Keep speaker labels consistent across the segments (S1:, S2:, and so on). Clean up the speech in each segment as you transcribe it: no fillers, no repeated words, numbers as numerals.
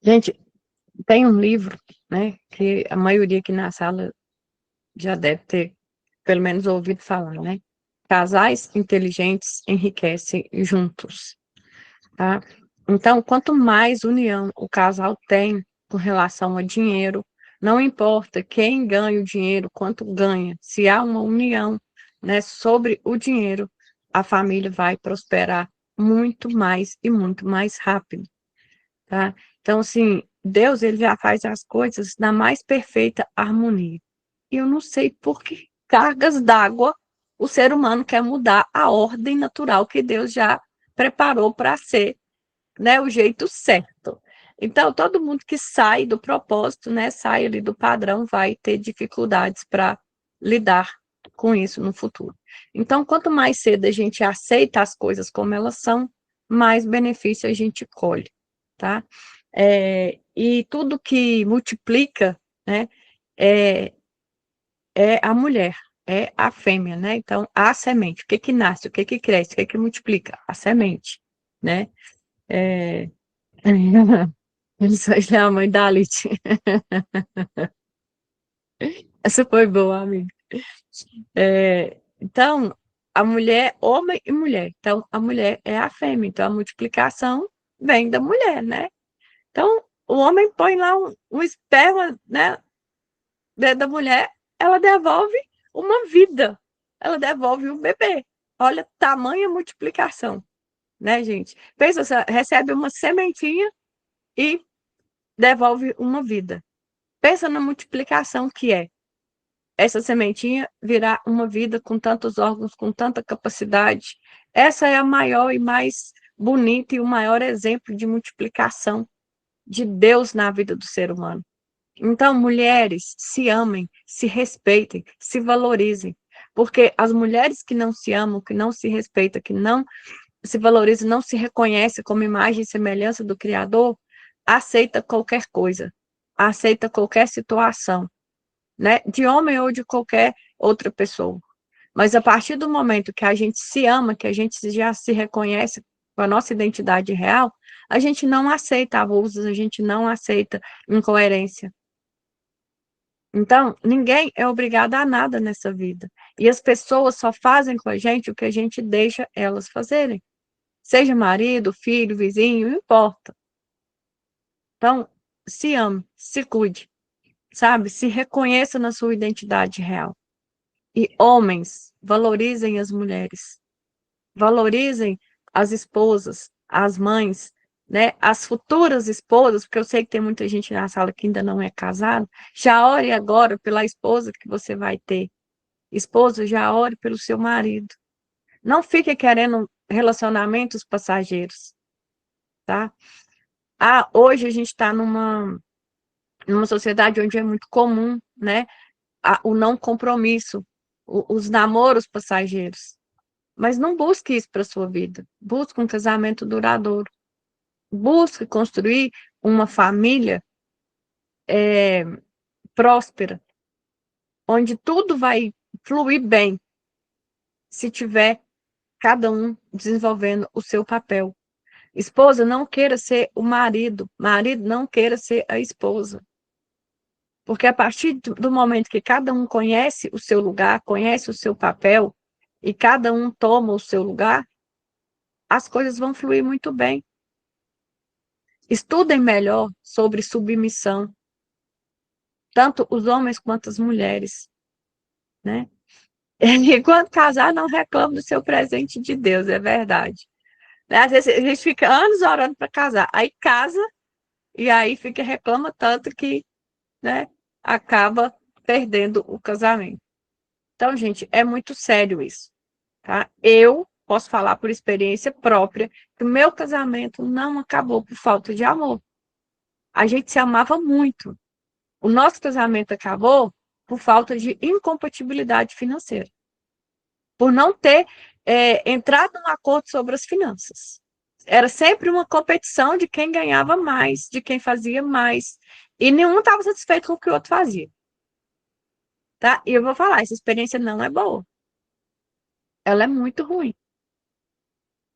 S1: Gente, tem um livro, né, que a maioria aqui na sala já deve ter, pelo menos, ouvido falar, né? Casais inteligentes enriquecem juntos, tá? Então, quanto mais união o casal tem com relação a dinheiro, não importa quem ganha o dinheiro, quanto ganha, se há uma união, né, sobre o dinheiro, a família vai prosperar muito mais e muito mais rápido, tá? Então, assim, Deus, ele já faz as coisas na mais perfeita harmonia. E eu não sei por que cargas d'água o ser humano quer mudar a ordem natural que Deus já preparou para ser, né, o jeito certo. Então, todo mundo que sai do propósito, né, sai ali do padrão, vai ter dificuldades para lidar com isso no futuro. Então, quanto mais cedo a gente aceita as coisas como elas são, mais benefício a gente colhe, tá? E tudo que multiplica, né, é, é a mulher, é a fêmea, né? Então, a semente, o que que nasce, o que que cresce, o que que multiplica? A semente, né? É... Isso é a mãe da Alice. Essa foi boa, amiga. Então, a mulher, homem e mulher. Então, a mulher é a fêmea. Então, a multiplicação vem da mulher, né? Então, o homem põe lá um esperma, né, dentro da mulher, ela devolve uma vida. Ela devolve um bebê. Olha, tamanha multiplicação, né, gente? Pensa, você recebe uma sementinha e devolve uma vida. Pensa na multiplicação que é essa sementinha virar uma vida com tantos órgãos, com tanta capacidade. Essa é a maior e mais bonita e o maior exemplo de multiplicação de Deus na vida do ser humano. Então, mulheres, se amem, se respeitem, se valorizem, porque as mulheres que não se amam, que não se respeitam, que não se valorizam, não se reconhecem como imagem e semelhança do Criador, aceita qualquer coisa, aceita qualquer situação, né? De homem ou de qualquer outra pessoa. Mas a partir do momento que a gente se ama, que a gente já se reconhece com a nossa identidade real, a gente não aceita abusos, a gente não aceita incoerência. Então, ninguém é obrigado a nada nessa vida. E as pessoas só fazem com a gente o que a gente deixa elas fazerem. Seja marido, filho, vizinho, não importa. Então, se ame, se cuide, sabe? Se reconheça na sua identidade real. E homens, valorizem as mulheres, valorizem as esposas, as mães, né? As futuras esposas, porque eu sei que tem muita gente na sala que ainda não é casada. Já ore agora pela esposa que você vai ter. Esposa, já ore pelo seu marido. Não fique querendo relacionamentos passageiros, tá? Ah, hoje a gente está numa sociedade onde é muito comum, né? O não compromisso, os namoros passageiros. Mas não busque isso para a sua vida. Busque um casamento duradouro. Busque construir uma família é, próspera, onde tudo vai fluir bem, se tiver cada um desenvolvendo o seu papel. Esposa, não queira ser o marido. Marido, não queira ser a esposa. Porque a partir do momento que cada um conhece o seu lugar, conhece o seu papel, e cada um toma o seu lugar, as coisas vão fluir muito bem. Estudem melhor sobre submissão, tanto os homens quanto as mulheres, né? E quando casar, não reclame do seu presente de Deus, é verdade. Né? Às vezes a gente fica anos orando para casar, aí casa e aí fica reclama tanto que, né, acaba perdendo o casamento. Então, gente, é muito sério isso, tá? Eu posso falar por experiência própria que o meu casamento não acabou por falta de amor. A gente se amava muito. O nosso casamento acabou por falta de incompatibilidade financeira, por não ter entrado num acordo sobre as finanças. Era sempre uma competição de quem ganhava mais, de quem fazia mais, e nenhum estava satisfeito com o que o outro fazia, tá? E eu vou falar, essa experiência não é boa, ela é muito ruim.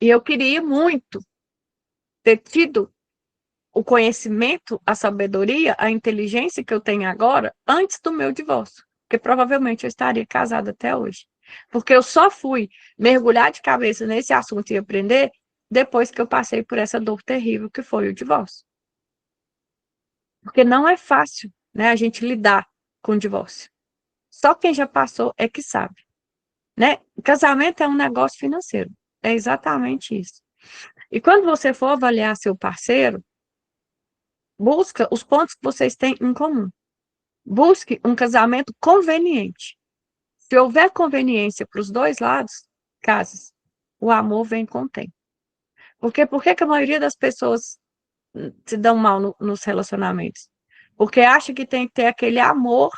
S1: E eu queria muito ter tido o conhecimento, a sabedoria, a inteligência que eu tenho agora antes do meu divórcio, porque provavelmente eu estaria casada até hoje. Porque eu só fui mergulhar de cabeça nesse assunto e aprender depois que eu passei por essa dor terrível que foi o divórcio. Porque não é fácil, né, a gente lidar com o divórcio. Só quem já passou é que sabe, né? Casamento é um negócio financeiro. É exatamente isso. E quando você for avaliar seu parceiro, busca os pontos que vocês têm em comum. Busque um casamento conveniente. Se houver conveniência para os dois lados, case. O amor vem com o tempo. Porque por que a maioria das pessoas se dão mal nos relacionamentos? Porque acha que tem que ter aquele amor,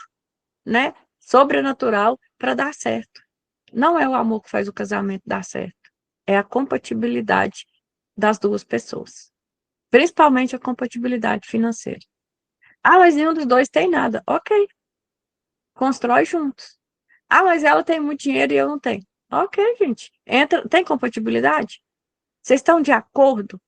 S1: né, sobrenatural para dar certo. Não é o amor que faz o casamento dar certo. É a compatibilidade das duas pessoas. Principalmente a compatibilidade financeira. Ah, mas nenhum dos dois tem nada. Ok, constrói juntos. Ah, mas ela tem muito dinheiro e eu não tenho. Ok, gente. Entra, tem compatibilidade? Vocês estão de acordo?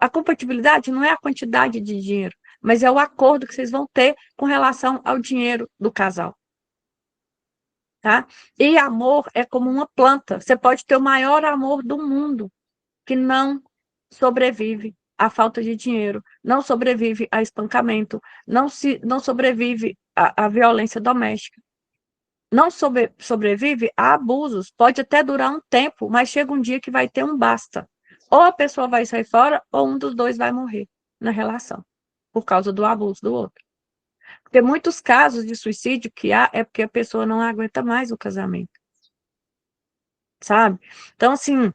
S1: A compatibilidade não é a quantidade de dinheiro, mas é o acordo que vocês vão ter com relação ao dinheiro do casal. Tá? E amor é como uma planta. Você pode ter o maior amor do mundo, que não sobrevive à falta de dinheiro, não sobrevive a espancamento, não sobrevive à violência doméstica, não sobrevive a abusos. Pode até durar um tempo, mas chega um dia que vai ter um basta. Ou a pessoa vai sair fora, ou um dos dois vai morrer na relação, por causa do abuso do outro. Porque muitos casos de suicídio que há é porque a pessoa não aguenta mais o casamento, sabe? Então, assim,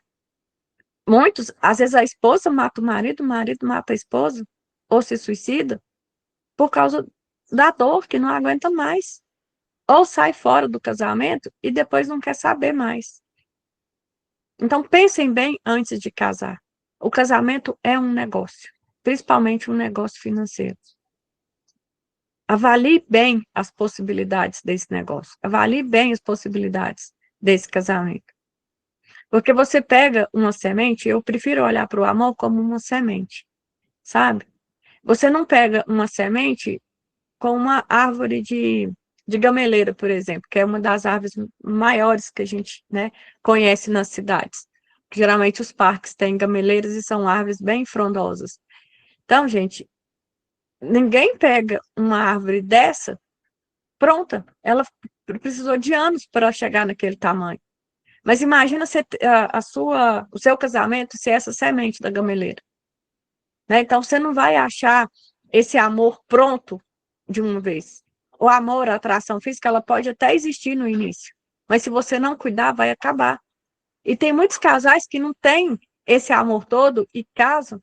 S1: muitos, às vezes a esposa mata o marido mata a esposa, ou se suicida, por causa da dor, que não aguenta mais. Ou sai fora do casamento e depois não quer saber mais. Então, pensem bem antes de casar. O casamento é um negócio, principalmente um negócio financeiro. Avalie bem as possibilidades desse negócio. Avalie bem as possibilidades desse casamento. Porque você pega uma semente, eu prefiro olhar para o amor como uma semente, sabe? Você não pega uma semente com uma árvore de gameleira, por exemplo, que é uma das árvores maiores que a gente, né, conhece nas cidades. Geralmente os parques têm gameleiras e são árvores bem frondosas. Então, gente, ninguém pega uma árvore dessa pronta. Ela precisou de anos para chegar naquele tamanho. Mas imagina o seu casamento ser essa semente da gameleira, né? Então você não vai achar esse amor pronto de uma vez. O amor, a atração física, ela pode até existir no início, mas se você não cuidar, vai acabar. E tem muitos casais que não têm esse amor todo e casam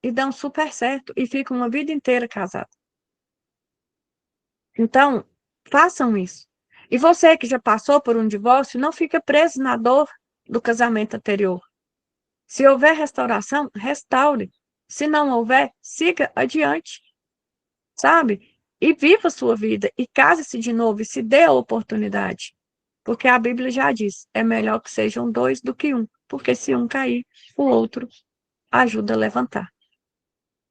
S1: e dão super certo e ficam uma vida inteira casados. Então, façam isso. E você que já passou por um divórcio, não fica preso na dor do casamento anterior. Se houver restauração, restaure. Se não houver, siga adiante, sabe? E viva a sua vida, e case-se de novo, e se dê a oportunidade. Porque a Bíblia já diz, é melhor que sejam dois do que um, porque se um cair, o outro ajuda a levantar.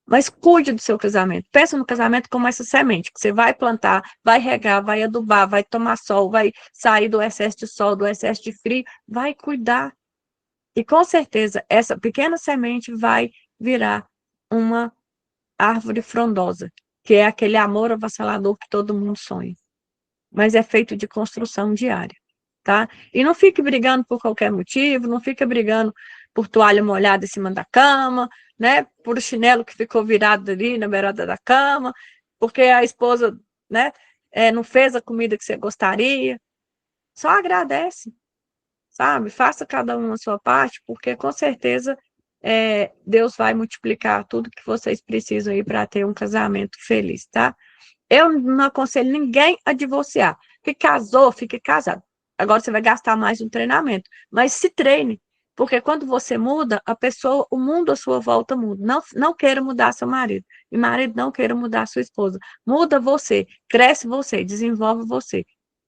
S1: Mas cuide do seu casamento. Pensa no casamento como essa semente, que você vai plantar, vai regar, vai adubar, vai tomar sol, vai sair do excesso de sol, do excesso de frio, vai cuidar. E com certeza essa pequena semente vai virar uma árvore frondosa, que é aquele amor avassalador que todo mundo sonha. Mas é feito de construção diária, tá? E não fique brigando por qualquer motivo, não fique brigando por toalha molhada em cima da cama, né? Por chinelo que ficou virado ali na beirada da cama, porque a esposa, né, não fez a comida que você gostaria. Só agradece, sabe? Faça cada um a sua parte, porque com certeza Deus vai multiplicar tudo que vocês precisam aí para ter um casamento feliz, tá? Eu não aconselho ninguém a divorciar. Que casou, fique casado. Agora você vai gastar mais no treinamento, mas se treine, porque quando você muda, a pessoa, o mundo à sua volta muda. Não, não queira mudar seu marido, e marido não queira mudar sua esposa. Muda você, cresce você, desenvolve você,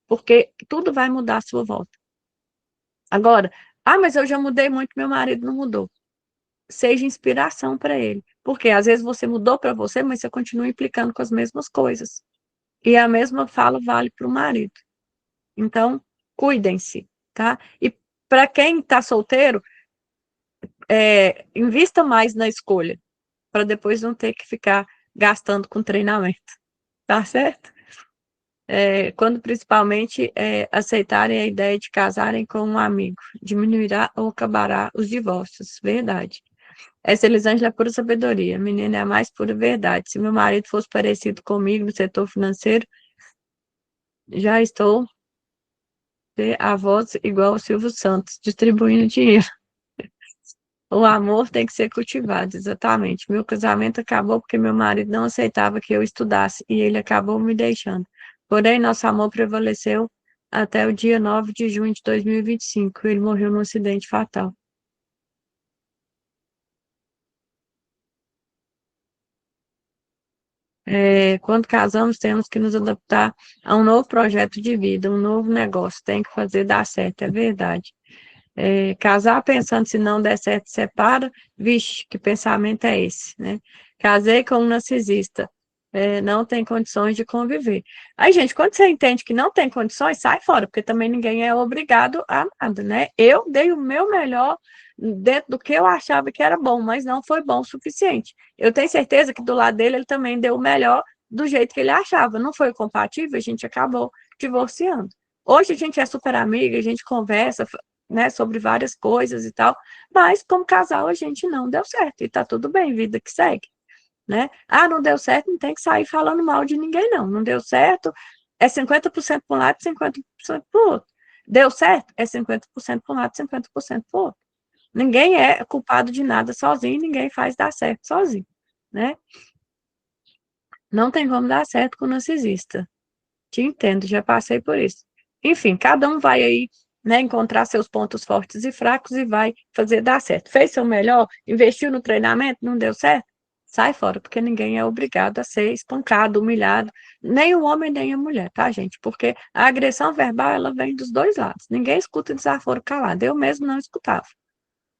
S1: porque tudo vai mudar à sua volta. Agora, mas eu já mudei muito, meu marido não mudou. Seja inspiração para ele, Porque às vezes você mudou para você, mas você continua implicando com as mesmas coisas. E a mesma fala vale para o marido. Então, cuidem-se, tá? E para quem está solteiro, invista mais na escolha, para depois não ter que ficar gastando com treinamento, tá certo? Quando principalmente aceitarem a ideia de casarem com um amigo, diminuirá ou acabará os divórcios, verdade. Essa Elisângela é pura sabedoria, a menina é a mais pura verdade. Se meu marido fosse parecido comigo no setor financeiro, já estou a voz igual ao Silvio Santos, distribuindo dinheiro. O amor tem que ser cultivado, exatamente. Meu casamento acabou porque meu marido não aceitava que eu estudasse e ele acabou me deixando. Porém, nosso amor prevaleceu até o dia 9 de junho de 2025. Ele morreu num acidente fatal. Quando casamos, temos que nos adaptar a um novo projeto de vida, um novo negócio. Tem que fazer dar certo, é verdade. Casar pensando se não der certo, separa. Vixe, que pensamento é esse, né? Casei com um narcisista. Não tem condições de conviver. Aí, gente, quando você entende que não tem condições, sai fora, porque também ninguém é obrigado a nada, né? Eu dei o meu melhor dentro do que eu achava que era bom, mas não foi bom o suficiente. Eu tenho certeza que do lado dele ele também deu o melhor do jeito que ele achava. Não foi compatível, a gente acabou divorciando. Hoje a gente é super amiga, a gente conversa, né, sobre várias coisas e tal, mas como casal a gente não deu certo, e tá tudo bem, vida que segue, né? Ah, não deu certo, não tem que sair falando mal de ninguém, não. Não deu certo, é 50% para um lado, 50% para o outro. Deu certo, é 50% para um lado, 50% para o outro. Ninguém é culpado de nada sozinho, ninguém faz dar certo sozinho, né? Não tem como dar certo com o narcisista. Te entendo, já passei por isso. Enfim, cada um vai aí, né, encontrar seus pontos fortes e fracos e vai fazer dar certo. Fez seu melhor, investiu no treinamento, não deu certo? Sai fora, porque ninguém é obrigado a ser espancado, humilhado, nem o homem nem a mulher, tá, gente? Porque a agressão verbal, ela vem dos dois lados. Ninguém escuta desaforo calado. Eu mesmo não escutava,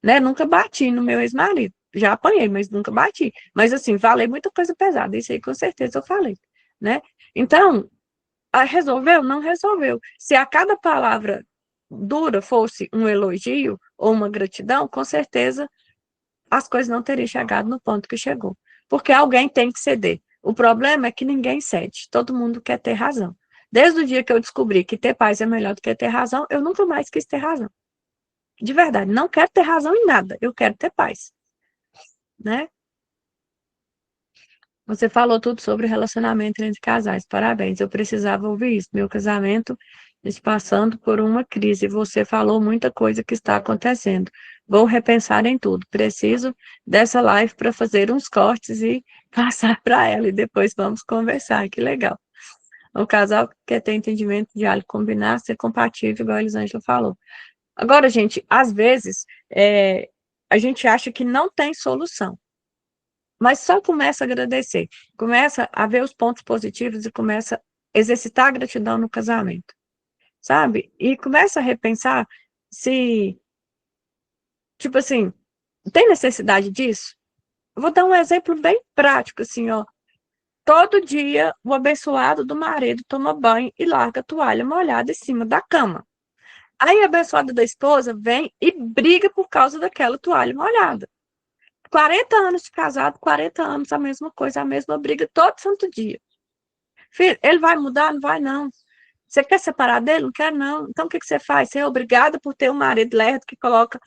S1: né? Nunca bati no meu ex-marido. Já apanhei, mas nunca bati. Mas assim, falei muita coisa pesada, isso aí com certeza eu falei, né? Então, resolveu? Não resolveu. Se a cada palavra dura fosse um elogio ou uma gratidão, com certeza as coisas não teriam chegado no ponto que chegou. Porque alguém tem que ceder. O problema é que ninguém cede, todo mundo quer ter razão. Desde o dia que eu descobri que ter paz é melhor do que ter razão, eu nunca mais quis ter razão. De verdade, não quero ter razão em nada, eu quero ter paz, né? Você falou tudo sobre relacionamento entre casais. Parabéns, eu precisava ouvir isso. Meu casamento está passando por uma crise. Você falou muita coisa que está acontecendo. Vou repensar em tudo. Preciso dessa live para fazer uns cortes e passar para ela. E depois vamos conversar. Que legal. O casal que quer ter entendimento, diálogo, combinar, ser compatível, igual a Elisângela falou. Agora, gente, às vezes, a gente acha que não tem solução. Mas só começa a agradecer, começa a ver os pontos positivos e começa a exercitar a gratidão no casamento, sabe? E começa a repensar se, tipo assim, tem necessidade disso? Eu vou dar um exemplo bem prático, assim, ó. Todo dia o abençoado do marido toma banho e larga a toalha molhada em cima da cama. Aí a abençoada da esposa vem e briga por causa daquela toalha molhada. 40 anos de casado, 40 anos a mesma coisa, a mesma briga todo santo dia. Filho, ele vai mudar? Não vai, não. Você quer separar dele? Não quer, não. Então, o que que você faz? Você é obrigada por ter um marido lerdo que coloca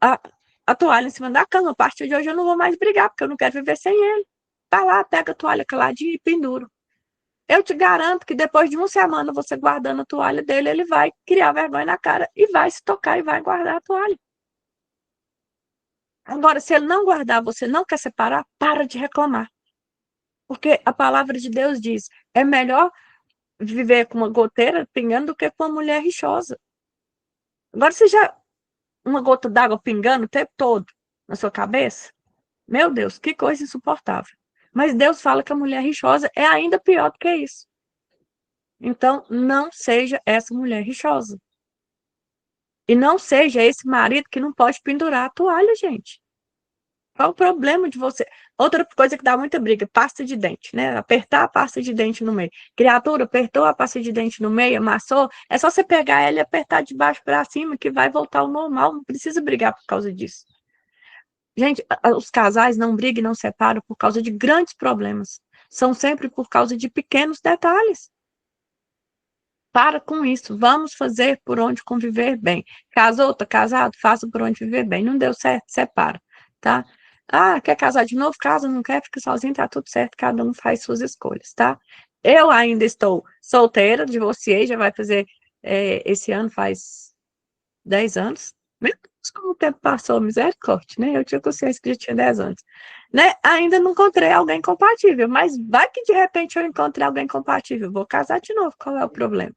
S1: a, a toalha em cima da cama. A partir de hoje eu não vou mais brigar, porque eu não quero viver sem ele. Vai lá, pega a toalha caladinha e pendura. Eu te garanto que depois de uma semana você guardando a toalha dele, ele vai criar vergonha na cara e vai se tocar e vai guardar a toalha. Agora, se ele não guardar, você não quer separar, para de reclamar. Porque a palavra de Deus diz: é melhor viver com uma goteira pingando do que com uma mulher rixosa. Agora, você já. Uma gota d'água pingando o tempo todo na sua cabeça? Meu Deus, que coisa insuportável. Mas Deus fala que a mulher rixosa é ainda pior do que isso. Então, não seja essa mulher rixosa. E não seja esse marido que não pode pendurar a toalha, gente. Qual o problema de você? Outra coisa que dá muita briga, pasta de dente, né? Apertar a pasta de dente no meio. Criatura, apertou a pasta de dente no meio, amassou, é só você pegar ela e apertar de baixo para cima que vai voltar ao normal, não precisa brigar por causa disso. Gente, os casais não brigam e não separam por causa de grandes problemas. São sempre por causa de pequenos detalhes. Para com isso, vamos fazer por onde conviver bem. Casou, tá casado, faça por onde viver bem. Não deu certo, separa, tá? Ah, quer casar de novo? Casa, não quer, fica sozinho, tá tudo certo, cada um faz suas escolhas, tá? Eu ainda estou solteira, divorciei, já vai fazer, esse ano faz 10 anos. Meu Deus, como o tempo passou, misericórdia, né? Eu tinha consciência que já tinha 10 anos. Né? Ainda não encontrei alguém compatível, mas vai que de repente eu encontrei alguém compatível, vou casar de novo, qual é o problema?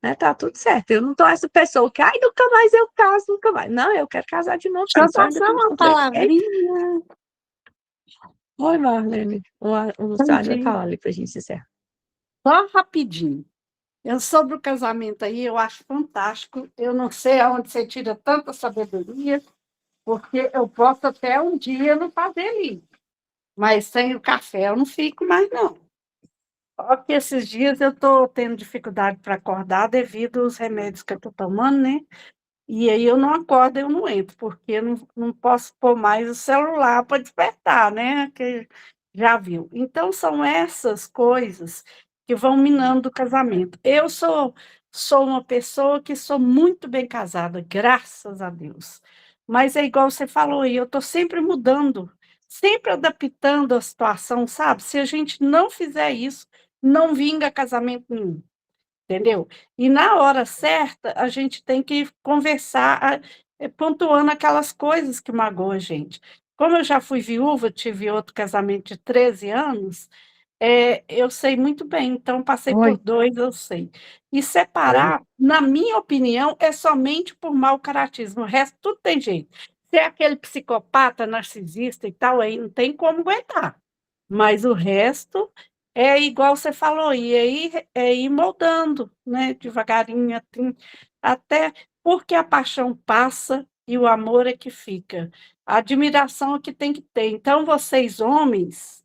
S1: Né? Tá tudo certo. Eu não tô essa pessoa que, ai, nunca mais eu caso, nunca mais. Não, eu quero casar de novo,
S2: Deixa
S1: sim,
S2: eu
S1: só
S2: dar
S1: ainda
S2: só
S1: não
S2: uma
S1: encontrei. Eita,
S2: palavrinha.
S1: oi, Marlene. O
S2: Bom
S1: Luciano vai
S2: dia.
S1: falar ali pra gente encerrar.
S2: Só rapidinho. Sobre o casamento aí, eu acho fantástico. Eu não sei aonde você tira tanta sabedoria, porque eu posso até um dia não fazer livro, mas sem o café eu não fico mais, não. Só que esses dias eu estou tendo dificuldade para acordar devido aos remédios que eu estou tomando, né? E aí eu não acordo, eu não entro, porque eu não posso pôr mais o celular para despertar, né? Que já viu. Então, são essas coisas que vão minando o casamento. Eu sou uma pessoa que sou muito bem casada, graças a Deus. Mas é igual você falou aí, eu estou sempre mudando, sempre adaptando a situação, sabe? Se a gente não fizer isso, não vinga casamento nenhum. Entendeu? E na hora certa, a gente tem que conversar, pontuando aquelas coisas que magoam a gente. Como eu já fui viúva, tive outro casamento de 13 anos, eu sei muito bem, então passei
S1: Oi.
S2: por 2, eu sei. E separar, na minha opinião, é somente por mau caratismo, o resto tudo tem jeito. Se é aquele psicopata, narcisista e tal, aí não tem como aguentar. Mas o resto é igual você falou, e aí é ir moldando, né, devagarinho, assim, até porque a paixão passa e o amor é que fica. A admiração é que tem que ter. Então, vocês, homens,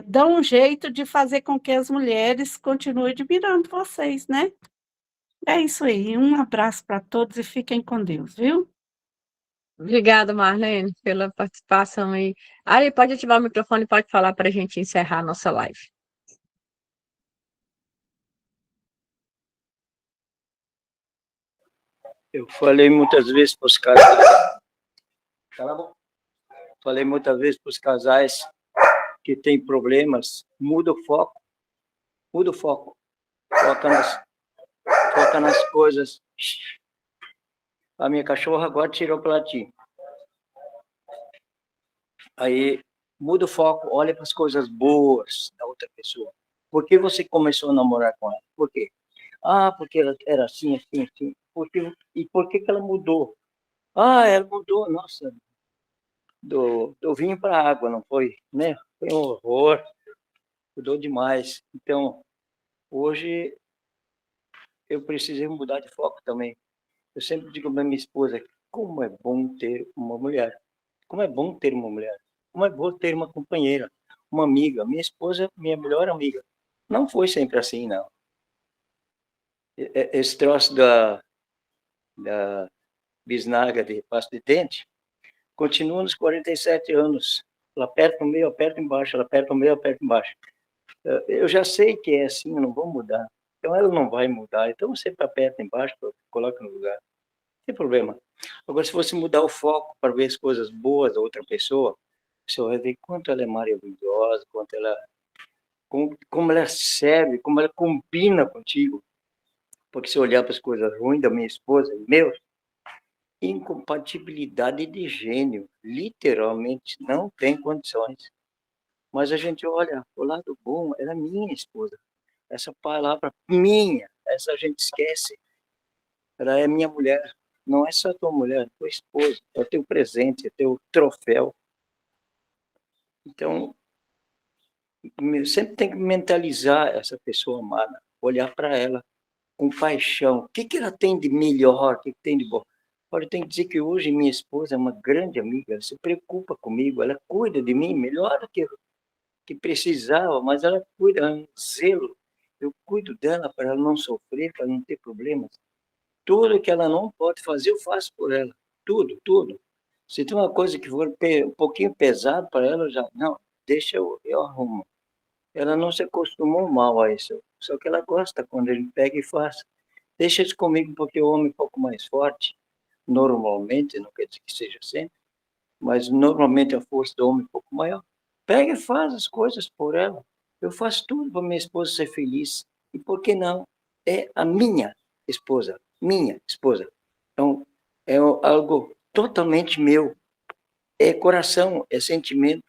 S2: dão um jeito de fazer com que as mulheres continuem admirando vocês, né? É isso aí. Um abraço para todos e fiquem com Deus, viu?
S1: Obrigada, Marlene, pela participação aí. Ari, pode ativar o microfone e pode falar para a gente encerrar a nossa live.
S3: Eu falei muitas vezes para os casais, falei muitas vezes para os casais que têm problemas, muda o foco, foca nas, foca nas coisas. A minha cachorra agora tirou para latir. Aí muda o foco, olha para as coisas boas da outra pessoa. Por que você começou a namorar com ela? Por quê? Ah, porque ela era assim, assim, assim. E por que que ela mudou? Ah, ela mudou, nossa, do vinho para a água, não foi? Né? Foi um horror, mudou demais. Então, hoje eu precisei mudar de foco também. Eu sempre digo para minha esposa, como é bom ter uma mulher. Como é bom ter uma mulher. Como é bom ter uma companheira, uma amiga. Minha esposa é minha melhor amiga. Não foi sempre assim, não. Esse troço da bisnaga de pasta de dente continua nos 47 anos. Ela aperta no meio, aperta embaixo, ela aperta no meio, aperta embaixo. Eu já sei que é assim, eu não vou mudar. Então ela não vai mudar. Então você aperta embaixo, coloca no lugar. Não tem problema. Agora, se você mudar o foco para ver as coisas boas da outra pessoa, você vai ver quanto ela é maravilhosa, como ela serve, como ela combina contigo. Porque se eu olhar para as coisas ruins da minha esposa e meu, incompatibilidade de gênio, literalmente não tem condições. Mas a gente olha, o lado bom, ela é minha esposa. Essa palavra minha, essa a gente esquece. Ela é minha mulher. Não é só tua mulher, é tua esposa, é o teu presente, é o teu troféu. Então, sempre tem que mentalizar essa pessoa amada, olhar para ela com paixão. O que ela tem de melhor, o que tem de bom? Olha, eu tenho que dizer que hoje minha esposa é uma grande amiga, ela se preocupa comigo, ela cuida de mim melhor do que precisava, mas ela cuida, ela é um zelo. Eu cuido dela para ela não sofrer, para não ter problemas. Tudo que ela não pode fazer, eu faço por ela. Tudo, tudo. Se tem uma coisa que for um pouquinho pesado para ela, eu já, não, deixa eu arrumo. Ela não se acostumou mal a isso, só que ela gosta quando ele pega e faz. Deixa isso comigo, porque o homem é um pouco mais forte, normalmente, não quer dizer que seja sempre, mas normalmente a força do homem é um pouco maior. Pega e faz as coisas por ela. Eu faço tudo para minha esposa ser feliz. E por que não? É a minha esposa, minha esposa. Então, é algo totalmente meu. É coração, é sentimento,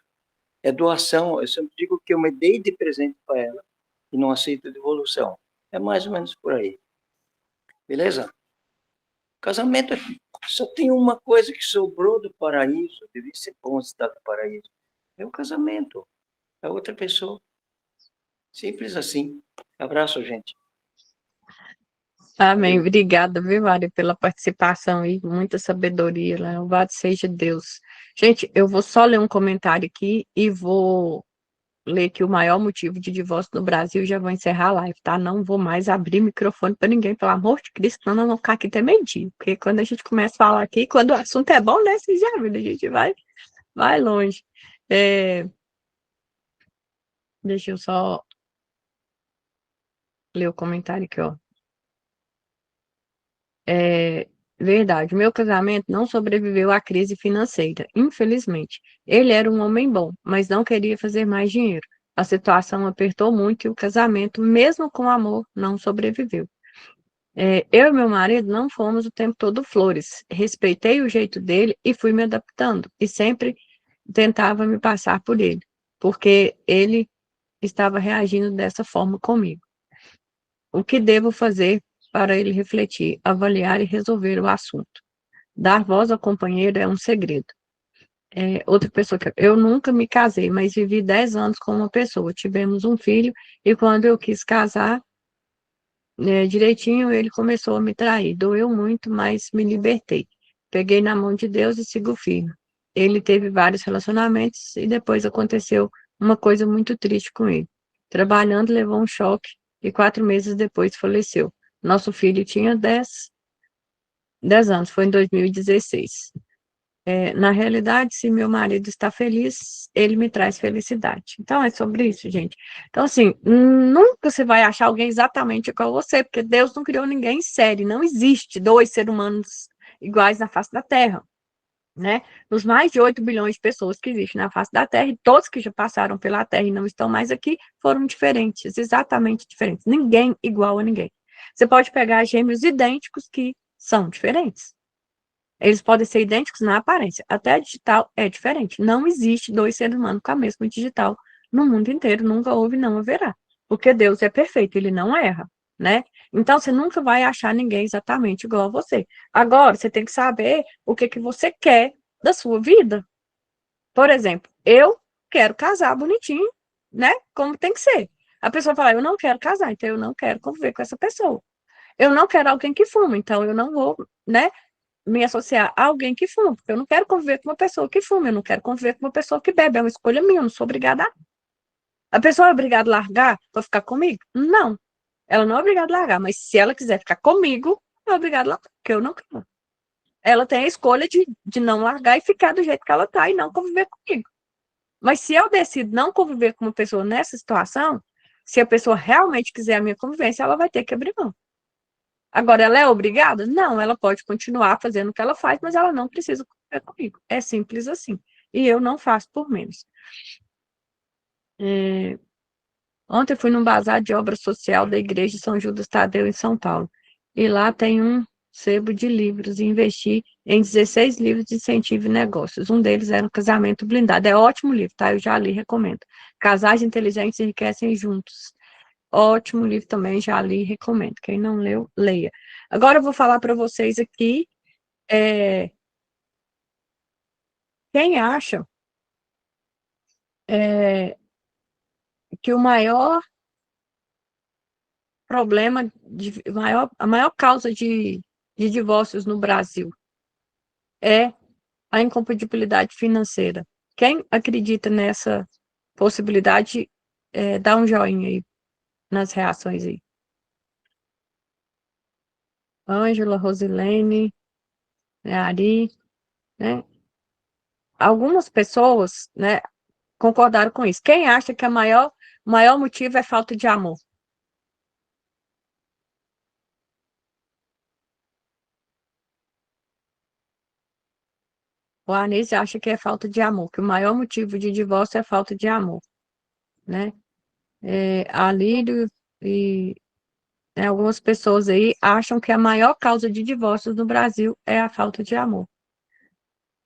S3: é doação. Eu sempre digo que eu me dei de presente para ela e não aceito devolução. É mais ou menos por aí. Beleza? Casamento só tem uma coisa que sobrou do paraíso, devia ser bom estar no paraíso. É o casamento. É outra pessoa. Simples assim. Abraço, gente.
S1: Amém.
S3: Valeu.
S1: Obrigada, viu, Mário, pela participação e muita sabedoria. Né? Louvado seja Deus. Gente, eu vou só ler um comentário aqui e vou ler que o maior motivo de divórcio no Brasil, já vou encerrar a live, tá? Não vou mais abrir microfone para ninguém, pelo amor de Cristo, senão nós vamos ficar aqui até meio-dia. Porque quando a gente começa a falar aqui, quando o assunto é bom, né? Vocês já viram, a gente vai longe. É, deixa eu só ler o comentário aqui, ó. É verdade, meu casamento não sobreviveu à crise financeira, infelizmente. Ele era um homem bom, mas não queria fazer mais dinheiro. A situação apertou muito e o casamento, mesmo com amor, não sobreviveu. Eu e meu marido não fomos o tempo todo flores. Respeitei o jeito dele e fui me adaptando. E sempre tentava me passar por ele, porque ele estava reagindo dessa forma comigo. O que devo fazer para ele refletir, avaliar e resolver o assunto? Dar voz ao companheiro é um segredo. Outra pessoa que eu nunca me casei, mas vivi 10 anos com uma pessoa. Tivemos um filho e quando eu quis casar, direitinho, ele começou a me trair. Doeu muito, mas me libertei. Peguei na mão de Deus e sigo firme. Ele teve vários relacionamentos e depois aconteceu uma coisa muito triste com ele. Trabalhando, levou um choque e 4 meses depois faleceu. Nosso filho tinha 10 anos, foi em 2016. Na realidade, se meu marido está feliz, ele me traz felicidade. Então, é sobre isso, gente. Então, assim, nunca você vai achar alguém exatamente igual a você, porque Deus não criou ninguém em série. Não existe dois seres humanos iguais na face da Terra, né? Nos mais de 8 bilhões de pessoas que existem na face da Terra, e todos que já passaram pela Terra e não estão mais aqui, foram diferentes, exatamente diferentes. Ninguém igual a ninguém. Você pode pegar gêmeos idênticos que são diferentes. Eles podem ser idênticos na aparência, até a digital é diferente. Não existe dois seres humanos com a mesma digital no mundo inteiro, nunca houve, não haverá. Porque Deus é perfeito, ele não erra, né? Então você nunca vai achar ninguém exatamente igual a você. Agora, você tem que saber o que que você quer da sua vida. Por exemplo, eu quero casar bonitinho, né? Como tem que ser. A pessoa fala, eu não quero casar, então eu não quero conviver com essa pessoa. Eu não quero alguém que fuma, então eu não vou, né? Me associar a alguém que fuma, porque eu não quero conviver com uma pessoa que fuma, eu não quero conviver com uma pessoa que bebe, é uma escolha minha, eu não sou obrigada a pessoa é obrigada a largar para ficar comigo? Não, ela não é obrigada a largar, mas se ela quiser ficar comigo, é obrigada a largar, porque eu não quero. Ela tem a escolha de não largar e ficar do jeito que ela tá e não conviver comigo. Mas se eu decido não conviver com uma pessoa nessa situação, se a pessoa realmente quiser a minha convivência, ela vai ter que abrir mão. Agora, ela é obrigada? Não, ela pode continuar fazendo o que ela faz, mas ela não precisa conviver comigo. É simples assim. E eu não faço por menos. É, Ontem eu fui num bazar de obra social da Igreja de São Judas Tadeu, em São Paulo. E lá tem um sebo de livros e investi em 16 livros de incentivo e negócios. Um deles era o Casamento Blindado. É ótimo livro, tá? Eu já li, recomendo. Casais inteligentes enriquecem juntos. Ótimo livro também, já li, recomendo. Quem não leu, leia. Agora eu vou falar para vocês aqui, é, quem acha é, que o maior problema, a maior causa de divórcios no Brasil é a incompatibilidade financeira. Quem acredita nessa possibilidade, dá um joinha aí nas reações aí. Ângela, Rosilene, Ari, né? Algumas pessoas, né, concordaram com isso. Quem acha que o maior motivo é falta de amor? O Anísio acha que é falta de amor, que o maior motivo de divórcio é falta de amor, né? A Lírio e, né, algumas pessoas aí acham que a maior causa de divórcios no Brasil é a falta de amor.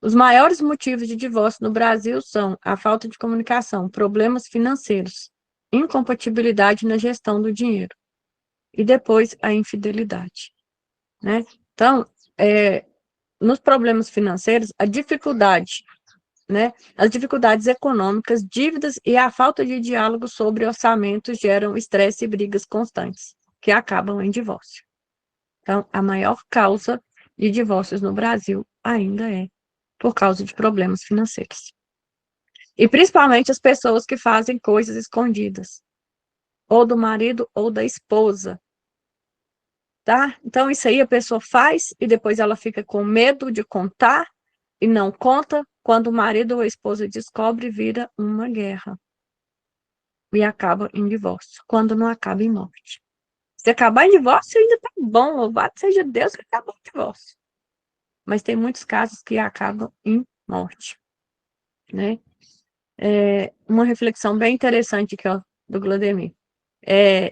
S1: Os maiores motivos de divórcio no Brasil são a falta de comunicação, problemas financeiros, incompatibilidade na gestão do dinheiro e depois a infidelidade, né? Então, nos problemas financeiros, a dificuldade, né? As dificuldades econômicas, dívidas e a falta de diálogo sobre orçamentos geram estresse e brigas constantes, que acabam em divórcio. Então, a maior causa de divórcios no Brasil ainda é por causa de problemas financeiros. E principalmente as pessoas que fazem coisas escondidas, ou do marido ou da esposa, tá? Então, isso aí a pessoa faz e depois ela fica com medo de contar e não conta. Quando o marido ou a esposa descobre, vira uma guerra e acaba em divórcio, quando não acaba em morte. Se acabar em divórcio, ainda tá bom, louvado seja Deus que acabou em divórcio. Mas tem muitos casos que acabam em morte, né? Uma reflexão bem interessante aqui, ó, do Glodemir.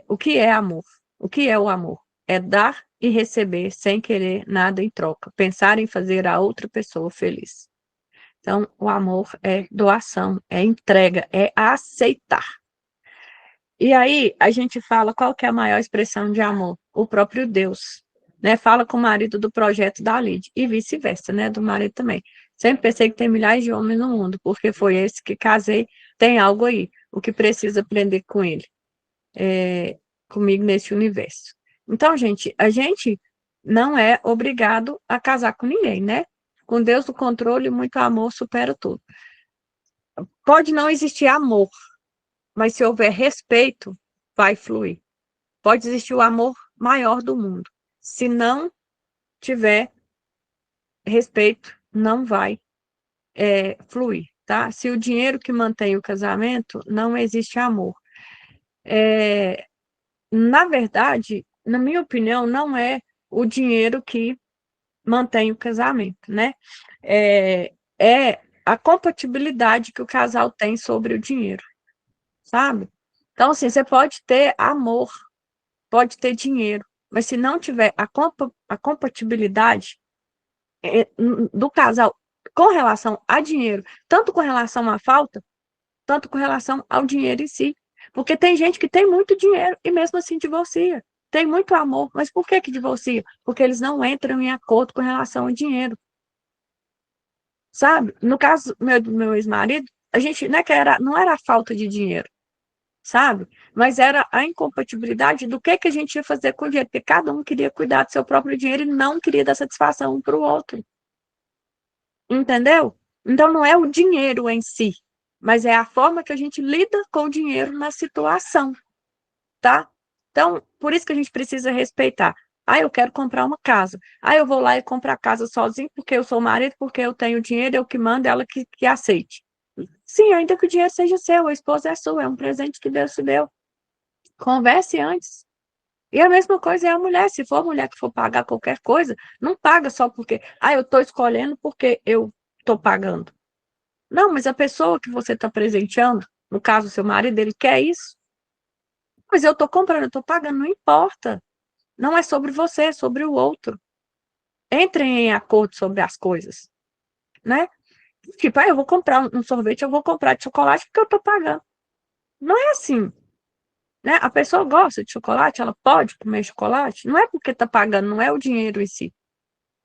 S1: O que é amor? O que é o amor? É dar e receber sem querer nada em troca, pensar em fazer a outra pessoa feliz. Então, o amor é doação, é entrega, é aceitar. E aí, a gente fala qual que é a maior expressão de amor? O próprio Deus, né? Fala com o marido do projeto da Lid, e vice-versa, né? Do marido também. Sempre pensei que tem milhares de homens no mundo, porque foi esse que casei, tem algo aí, o que precisa aprender com ele, comigo nesse universo. Então, gente, a gente não é obrigado a casar com ninguém, né? Com Deus no controle, muito amor supera tudo. Pode não existir amor, mas se houver respeito, vai fluir. Pode existir o amor maior do mundo. Se não tiver respeito, não vai fluir, tá? Se o dinheiro que mantém o casamento, não existe amor. Na verdade, na minha opinião, não é o dinheiro que mantém o casamento, né? É a compatibilidade que o casal tem sobre o dinheiro, sabe? Então, assim, você pode ter amor, pode ter dinheiro, mas se não tiver a compatibilidade do casal com relação a dinheiro, tanto com relação à falta, tanto com relação ao dinheiro em si. Porque tem gente que tem muito dinheiro e mesmo assim divorcia. Tem muito amor, mas por que divorcia? Porque eles não entram em acordo com relação ao dinheiro. Sabe? No caso do meu ex-marido, a gente não era a falta de dinheiro, sabe? Mas era a incompatibilidade do que a gente ia fazer com o dinheiro, porque cada um queria cuidar do seu próprio dinheiro e não queria dar satisfação um para o outro. Entendeu? Então não é o dinheiro em si, mas é a forma que a gente lida com o dinheiro na situação, tá? Então, por isso que a gente precisa respeitar. Ah, eu quero comprar uma casa. Ah, eu vou lá e compro a casa sozinho porque eu sou marido, porque eu tenho dinheiro, eu que mando, ela que aceite. Sim, ainda que o dinheiro seja seu, a esposa é sua, é um presente que Deus te deu. Converse antes. E a mesma coisa é a mulher. Se for a mulher que for pagar qualquer coisa, não paga só porque, eu estou escolhendo porque eu estou pagando. Não, mas a pessoa que você está presenteando, no caso, seu marido, ele quer isso. Mas eu estou comprando, eu estou pagando, não importa. Não é sobre você, é sobre o outro. Entrem em acordo sobre as coisas, né? Tipo, eu vou comprar um sorvete, eu vou comprar de chocolate porque eu estou pagando. Não é assim, né? A pessoa gosta de chocolate, ela pode comer chocolate, não é porque está pagando, não é o dinheiro em si.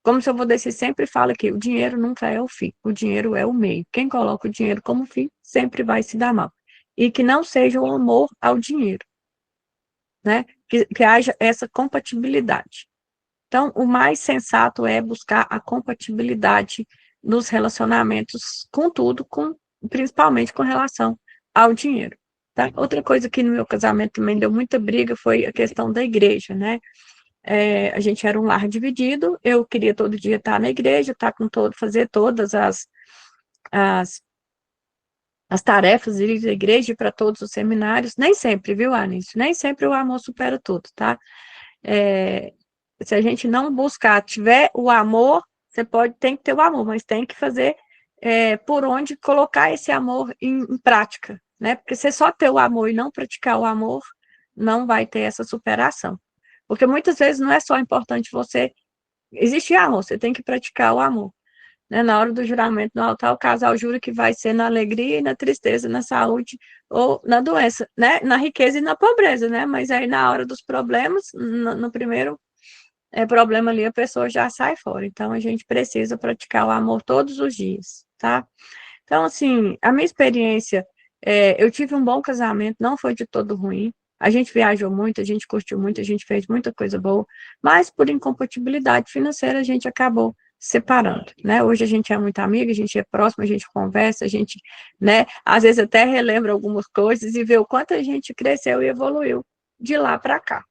S1: Como o seu Valdeci sempre fala aqui, o dinheiro nunca é o fim, o dinheiro é o meio. Quem coloca o dinheiro como fim sempre vai se dar mal. E que não seja o amor ao dinheiro, né? Que haja essa compatibilidade. Então, o mais sensato é buscar a compatibilidade nos relacionamentos com tudo, principalmente com relação ao dinheiro. Tá? Outra coisa que no meu casamento também deu muita briga foi a questão da igreja, né? A gente era um lar dividido, eu queria todo dia estar na igreja, fazer todas as, as tarefas de ir à igreja para todos os seminários, nem sempre, viu, Anísio? Nem sempre o amor supera tudo, tá? Se a gente não buscar, tiver o amor, tem que ter o amor, mas tem que fazer por onde colocar esse amor em prática, né? Porque se só ter o amor e não praticar o amor, não vai ter essa superação. Porque muitas vezes não é só importante você existir amor, você tem que praticar o amor. Né? Na hora do juramento no altar, o casal jura que vai ser na alegria e na tristeza, na saúde ou na doença, né? Na riqueza e na pobreza, né? Mas aí na hora dos problemas, no primeiro problema ali, a pessoa já sai fora. Então, a gente precisa praticar o amor todos os dias, tá? Então, assim, a minha experiência, eu tive um bom casamento, não foi de todo ruim. A gente viajou muito, a gente curtiu muito, a gente fez muita coisa boa, mas por incompatibilidade financeira a gente acabou separando, né? Hoje a gente é muito amiga, a gente é próximo, a gente conversa, a gente, né, às vezes até relembra algumas coisas e vê o quanto a gente cresceu e evoluiu de lá para cá,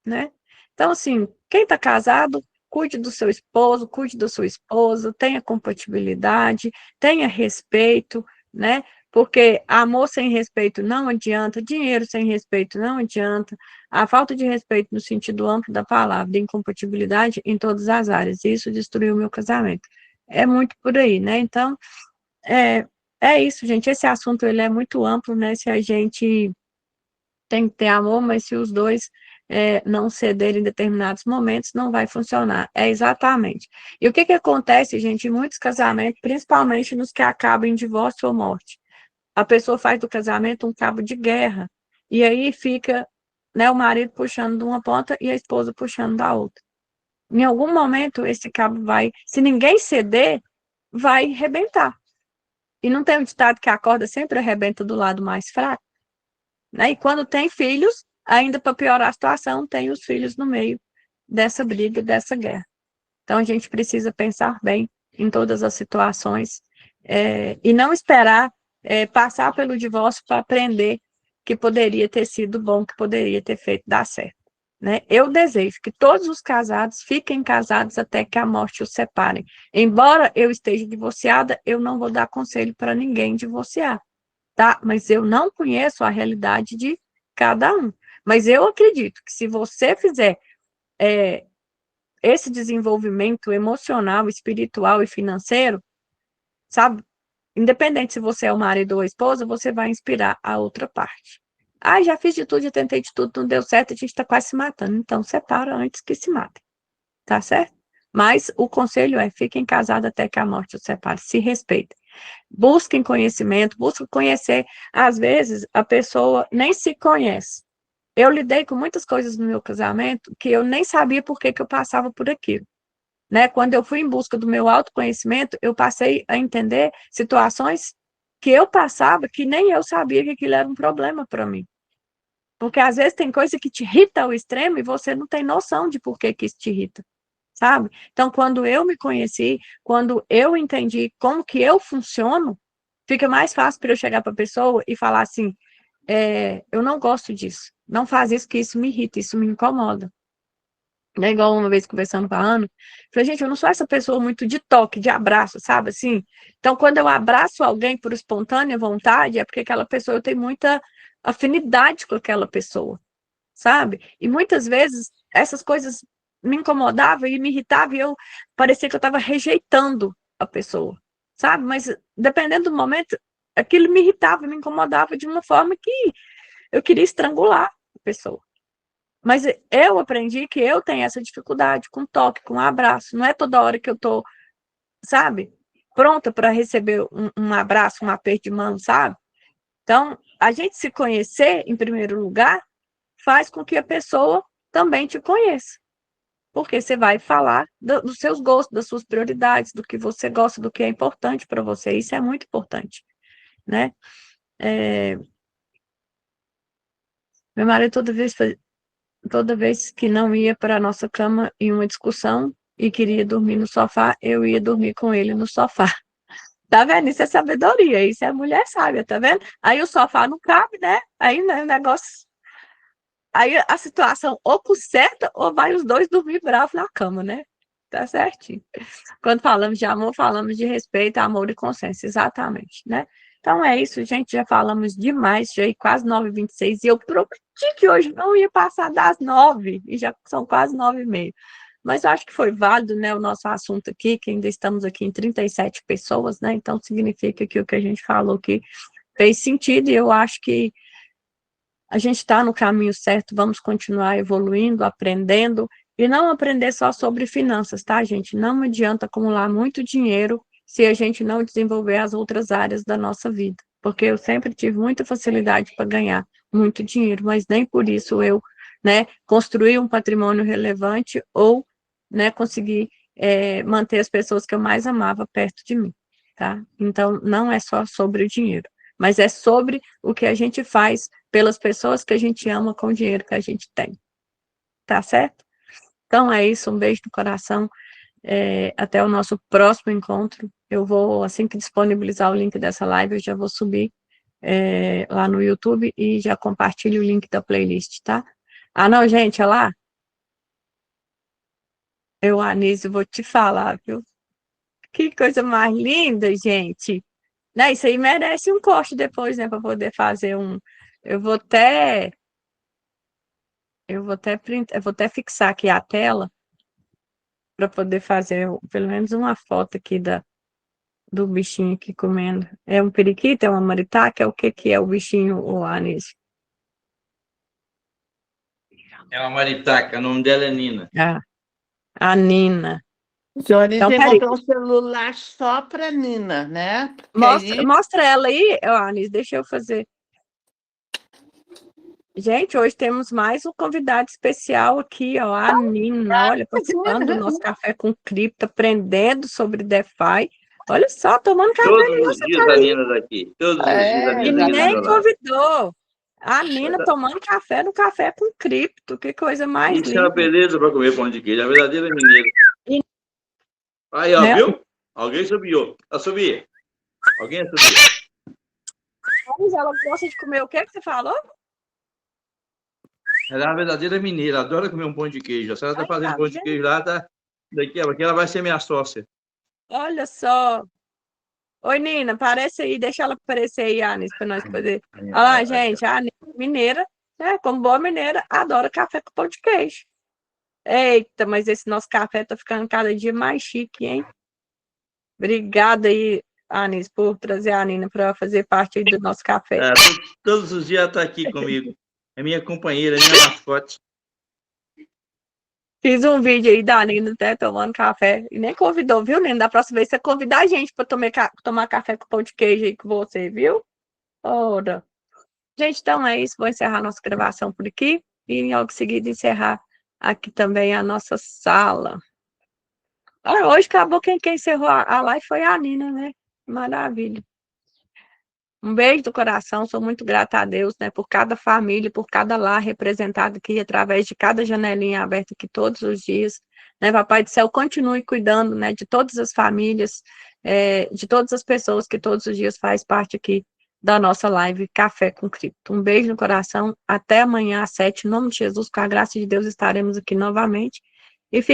S1: né? Então, assim, quem está casado, cuide do seu esposo, cuide da sua esposa, tenha compatibilidade, tenha respeito, né? Porque amor sem respeito não adianta, dinheiro sem respeito não adianta, a falta de respeito no sentido amplo da palavra, de incompatibilidade em todas as áreas, isso destruiu o meu casamento. É muito por aí, né? Então, é, é isso, gente, esse assunto ele é muito amplo, né? Se a gente tem que ter amor, mas se os dois não cederem em determinados momentos, não vai funcionar. É exatamente. E o que acontece, gente, em muitos casamentos, principalmente nos que acabam em divórcio ou morte? A pessoa faz do casamento um cabo de guerra, e aí fica, né, o marido puxando de uma ponta e a esposa puxando da outra. Em algum momento, esse cabo vai, se ninguém ceder, vai rebentar. E não tem um ditado que a corda sempre arrebenta do lado mais fraco? Né? E quando tem filhos, ainda para piorar a situação, tem os filhos no meio dessa briga, dessa guerra. Então, a gente precisa pensar bem em todas as situações e não esperar passar pelo divórcio para aprender que poderia ter sido bom, que poderia ter feito dar certo. Né? Eu desejo que todos os casados fiquem casados até que a morte os separe. Embora eu esteja divorciada, eu não vou dar conselho para ninguém divorciar, tá? Mas eu não conheço a realidade de cada um. Mas eu acredito que se você fizer esse desenvolvimento emocional, espiritual e financeiro, sabe? Independente se você é o marido ou a esposa, você vai inspirar a outra parte. Ah, já fiz de tudo, já tentei de tudo, não deu certo, a gente está quase se matando. Então, separa antes que se matem, tá certo? Mas o conselho é, fiquem casados até que a morte os separe, se respeitem. Busquem conhecimento, busquem conhecer. Às vezes, a pessoa nem se conhece. Eu lidei com muitas coisas no meu casamento que eu nem sabia por que eu passava por aquilo. Né? Quando eu fui em busca do meu autoconhecimento, eu passei a entender situações que eu passava que nem eu sabia que aquilo era um problema para mim. Porque às vezes tem coisa que te irrita ao extremo e você não tem noção de por que isso te irrita, sabe? Então, quando eu me conheci, quando eu entendi como que eu funciono, fica mais fácil para eu chegar para a pessoa e falar assim, eu não gosto disso, não faz isso que isso me irrita, isso me incomoda. Né, igual uma vez conversando com a Ana, falei, gente, eu não sou essa pessoa muito de toque, de abraço, sabe, assim? Então, quando eu abraço alguém por espontânea vontade, é porque aquela pessoa, eu tenho muita afinidade com aquela pessoa, sabe? E muitas vezes, essas coisas me incomodavam e me irritavam e eu parecia que eu estava rejeitando a pessoa, sabe? Mas, dependendo do momento, aquilo me irritava, me incomodava de uma forma que eu queria estrangular a pessoa. Mas eu aprendi que eu tenho essa dificuldade com toque, com abraço. Não é toda hora que eu tô, sabe, pronta para receber um abraço, um aperto de mão, sabe? Então, a gente se conhecer, em primeiro lugar, faz com que a pessoa também te conheça. Porque você vai falar dos seus gostos, das suas prioridades, do que você gosta, do que é importante para você. Isso é muito importante, né? Meu marido toda vez toda vez que não ia para a nossa cama em uma discussão e queria dormir no sofá, eu ia dormir com ele no sofá. Tá vendo? Isso é sabedoria, isso é mulher sábia, tá vendo? Aí o sofá não cabe, né? Aí né, o negócio. Aí a situação ou conserta ou vai os dois dormir bravos na cama, né? Tá certinho. Quando falamos de amor, falamos de respeito, amor e consenso, exatamente, né? Então é isso, gente, já falamos demais, já é quase 9h26, e eu prometi que hoje não ia passar das 9, e já são quase 9h30. Mas eu acho que foi válido, né, o nosso assunto aqui, que ainda estamos aqui em 37 pessoas, né? Então significa que o que a gente falou aqui fez sentido, e eu acho que a gente está no caminho certo, vamos continuar evoluindo, aprendendo, e não aprender só sobre finanças, tá, gente? Não adianta acumular muito dinheiro se a gente não desenvolver as outras áreas da nossa vida, porque eu sempre tive muita facilidade para ganhar muito dinheiro, mas nem por isso eu, né, construí um patrimônio relevante ou, né, consegui manter as pessoas que eu mais amava perto de mim, tá? Então, não é só sobre o dinheiro, mas é sobre o que a gente faz pelas pessoas que a gente ama com o dinheiro que a gente tem. Tá certo? Então é isso, um beijo no coração. Até o nosso próximo encontro. Eu vou, assim que disponibilizar o link dessa live, eu já vou subir lá no YouTube e já compartilho o link da playlist, tá? Ah, não, gente, olha lá. Eu, Anísio, vou te falar, viu? Que coisa mais linda, gente. Né, isso aí merece um corte depois, né, para poder fazer um. Eu vou até eu vou até fixar aqui a tela para poder fazer pelo menos uma foto aqui do bichinho aqui comendo. É um periquito, é uma maritaca, é o que é o bichinho, o Anísio?
S4: É uma maritaca, o nome dela é Nina.
S1: Ah, a Nina.
S2: Johnny
S1: Então,
S2: tem que
S1: peraí,
S2: comprar um celular só para Nina, né? Porque
S1: mostra,
S2: aí
S1: mostra ela aí, ô, Anísio, deixa eu fazer. Gente, hoje temos mais um convidado especial aqui, ó, a Nina, olha, participando do nosso Café com Cripto, aprendendo sobre DeFi. Olha só, tomando café
S4: Todos
S1: na
S4: os
S1: nossa
S4: dias a Nina daqui. Todos os dias a
S1: E
S4: Nina está aqui do
S1: nem
S4: meu lado.
S1: convidou. A Nina tomando café no Café com Cripto. Que coisa mais
S4: Isso é uma
S1: linda.
S4: beleza para comer pão de queijo. A verdadeira mineira.
S1: E,
S4: Aí, ó,
S1: né,
S4: viu? Alguém subiu. Assobia. Alguém assobiou.
S1: ela gosta de comer o que você falou?
S4: Ela é uma verdadeira mineira. Adora comer um pão de queijo. Se ela está
S1: Ai,
S4: fazendo
S1: tá
S4: pão de
S1: vendo?
S4: queijo lá, tá... daqui ela vai ser minha sócia.
S1: Olha só. Oi, Nina, aparece aí. Deixa ela aparecer aí, Anis, para nós poder. Olha lá, gente. A Nina, mineira, né? Como boa mineira, adora café com pão de queijo. Eita, mas esse nosso café tá ficando cada dia mais chique, hein? Obrigada aí, Anis, por trazer a Nina para fazer parte aí do nosso café.
S4: É, todos os dias ela está aqui comigo. É minha companheira, é minha mascote.
S1: Fiz um vídeo aí da Nina até tomando café. E nem convidou, viu, Nina? Da próxima vez você convidar a gente para tomar café com pão de queijo aí com você, viu? Ora. Gente, então é isso. Vou encerrar nossa gravação por aqui. E logo em seguida encerrar aqui também a nossa sala. Hoje acabou quem encerrou a live foi a Nina, né? Maravilha. Um beijo do coração, sou muito grata a Deus, né, por cada família, por cada lar representado aqui, através de cada janelinha aberta aqui todos os dias, né, Papai do Céu, continue cuidando, né, de todas as famílias, de todas as pessoas que todos os dias faz parte aqui da nossa live Café com Cripto. Um beijo no coração, até amanhã às 7, em nome de Jesus, com a graça de Deus estaremos aqui novamente,